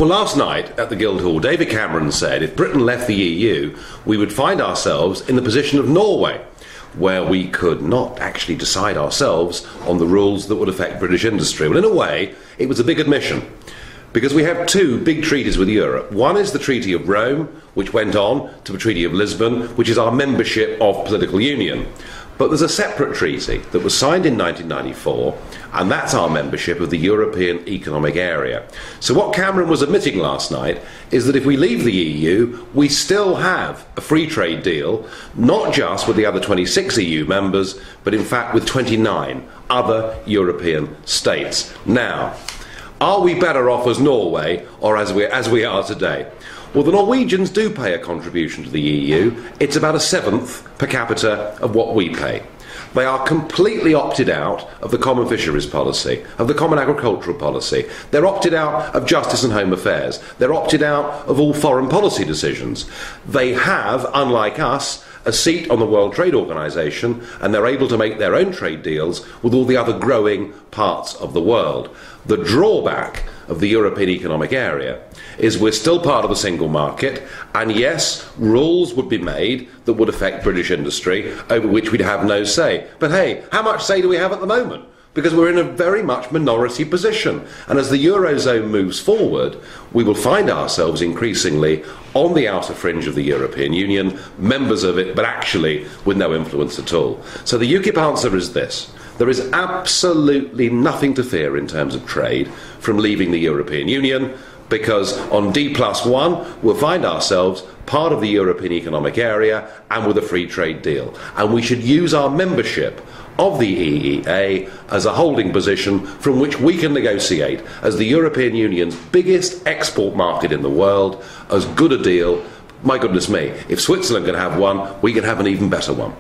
Well, last night at the Guildhall, David Cameron said if Britain left the EU, we would find ourselves in the position of Norway, where we could not actually decide ourselves on the rules that would affect British industry. Well, in a way, it was a big admission, because we have two big treaties with Europe. One is the Treaty of Rome, which went on to the Treaty of Lisbon, which is our membership of political union. But there's a separate treaty that was signed in 1994, and that's our membership of the European Economic Area. So what Cameron was admitting last night is that if we leave the EU, we still have a free trade deal, not just with the other 26 EU members, but in fact with 29 other European states. Now, are we better off as Norway or as we are today? Well, the Norwegians do pay a contribution to the EU. It's about 1/7 per capita of what we pay. They are completely opted out of the common fisheries policy, of the common agricultural policy. They're opted out of justice and home affairs. They're opted out of all foreign policy decisions. They have, unlike us, a seat on the World Trade Organization, and they're able to make their own trade deals with all the other growing parts of the world. The drawback of the European Economic Area is we're still part of the single market, and yes, rules would be made that would affect British industry, over which we'd have no say. But hey, how much say do we have at the moment? Because we're in a very much minority position. And as the Eurozone moves forward, we will find ourselves increasingly on the outer fringe of the European Union, members of it, but actually with no influence at all. So the UKIP answer is this. There is absolutely nothing to fear in terms of trade from leaving the European Union, because on D+1 we'll find ourselves part of the European Economic Area and with a free trade deal. And we should use our membership of the EEA as a holding position from which we can negotiate, as the European Union's biggest export market in the world, as good a deal. My goodness me, if Switzerland can have one, we can have an even better one.